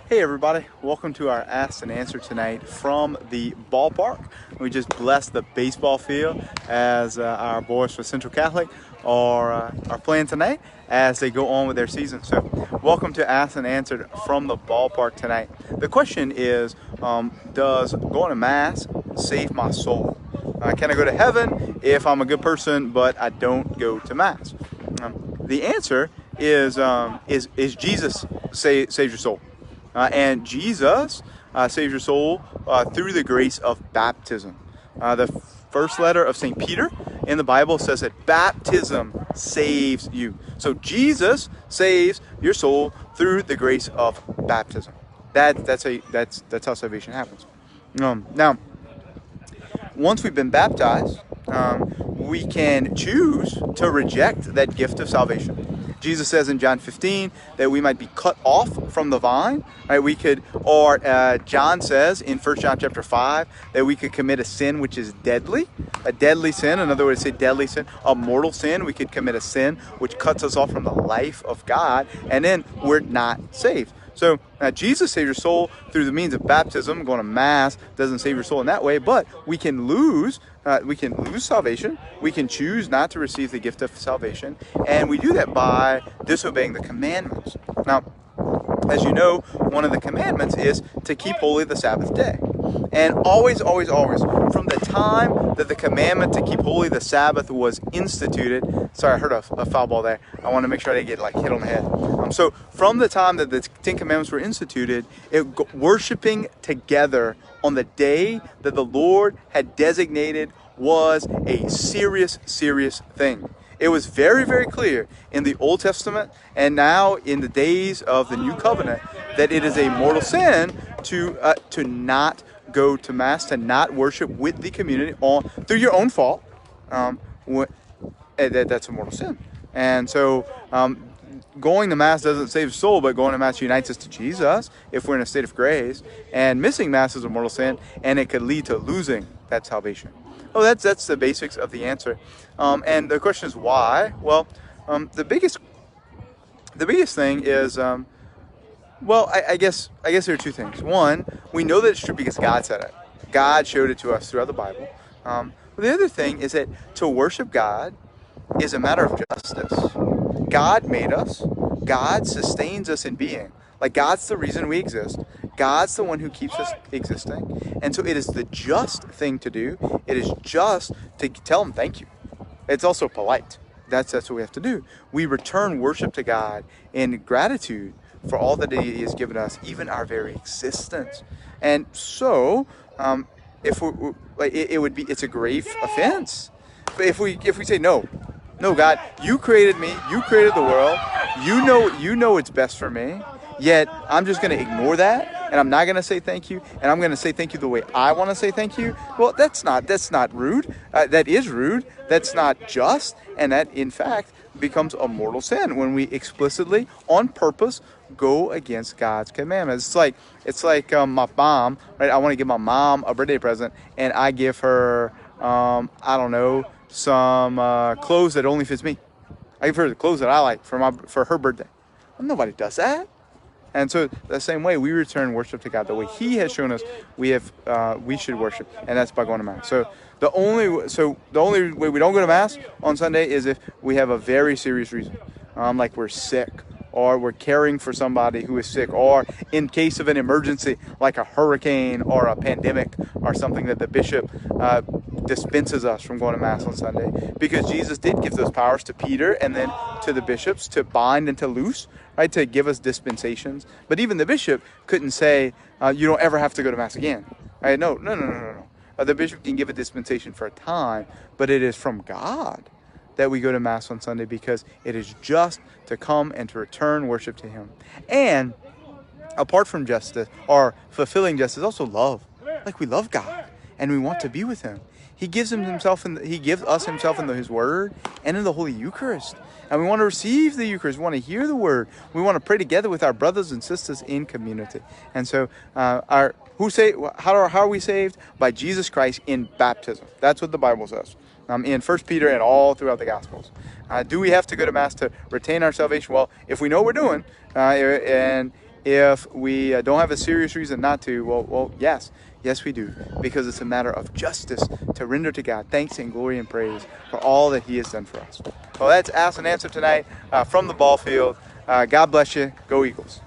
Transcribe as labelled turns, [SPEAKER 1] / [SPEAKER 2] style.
[SPEAKER 1] Hey everybody, welcome to our Ask and Answer tonight from the ballpark. We just blessed the baseball field as our boys for Central Catholic are playing tonight as they go on with their season. So welcome to Ask and Answer from the ballpark tonight. The question is, does going to Mass save my soul? Can I go to heaven if I'm a good person but I don't go to Mass? The answer is Jesus saves your soul. And Jesus saves your soul through the grace of baptism. The first letter of St. Peter in the Bible says that baptism saves you. So Jesus saves your soul through the grace of baptism. That's how salvation happens. Now, once we've been baptized, we can choose to reject that gift of salvation. Jesus says in John 15 that we might be cut off from the vine, right? We could, or John says in 1 John chapter 5 that we could commit a sin which is deadly, a deadly sin. In other words, say deadly sin, a mortal sin. We could commit a sin which cuts us off from the life of God, and then we're not saved. So Jesus saves your soul through the means of baptism. Going to Mass doesn't save your soul in that way, but we can lose salvation. We can choose not to receive the gift of salvation, and we do that by disobeying the commandments. Now, as you know, one of the commandments is to keep holy the Sabbath day. And always, always, always, from the time that the commandment to keep holy the Sabbath was instituted, sorry, I heard a foul ball there. I want to make sure I didn't get hit on the head. So from the time that the Ten Commandments were instituted, worshiping together on the day that the Lord had designated was a serious, serious thing. It was very, very clear in the Old Testament and now in the days of the New Covenant that it is a mortal sin to not go to Mass, to not worship with the community through your own fault. That's a mortal sin. And so going to Mass doesn't save the soul, but going to Mass unites us to Jesus if we're in a state of grace. And missing Mass is a mortal sin, and it could lead to losing that salvation. Oh, that's the basics of the answer. And the question is why? Well, the biggest thing is, I guess there are two things. One, we know that it's true because God said it. God showed it to us throughout the Bible. But the other thing is that to worship God is a matter of justice. God made us. God sustains us in being. Like, God's the reason we exist. God's the one who keeps us existing. And so it is the just thing to do. It is just to tell him thank you. It's also polite. That's what we have to do. We return worship to God in gratitude for all that he has given us, even our very existence. And so, it's a grave offense. But if we say no, God, you created me, you created the world, you know it's best for me, yet I'm just going to ignore that, and I'm not going to say thank you, and I'm going to say thank you the way I want to say thank you. Well, that's not rude. That is rude. That's not just, and that in fact becomes a mortal sin when we explicitly, on purpose, go against God's commandments. It's like my mom, right? I want to give my mom a birthday present, and I give her I don't know, some clothes that only fits me. I give her the clothes that I like for her birthday. Well, nobody does that. And so the same way we return worship to God, the way he has shown us we should worship, and that's by going to Mass. So the only way we don't go to Mass on Sunday is if we have a very serious reason, like we're sick, or we're caring for somebody who is sick, or in case of an emergency like a hurricane or a pandemic or something that the bishop dispenses us from going to Mass on Sunday, because Jesus did give those powers to Peter and then to the bishops to bind and to loose, right, to give us dispensations. But even the bishop couldn't say, you don't ever have to go to Mass again. Right? No. The bishop can give a dispensation for a time, but it is from God that we go to Mass on Sunday, because it is just to come and to return worship to him. And apart from justice, or fulfilling justice, also love. Like, we love God and we want to be with him. He gives us himself in his word and in the Holy Eucharist. And we want to receive the Eucharist. We want to hear the word. We want to pray together with our brothers and sisters in community. And so how are we saved? By Jesus Christ in baptism. That's what the Bible says. In 1 Peter and all throughout the Gospels. Do we have to go to Mass to retain our salvation? Well, if we know what we're doing, and If we don't have a serious reason not to, well, yes, we do, because it's a matter of justice to render to God thanks and glory and praise for all that He has done for us. Well, that's Ask and Answer tonight from the ball field. God bless you. Go Eagles.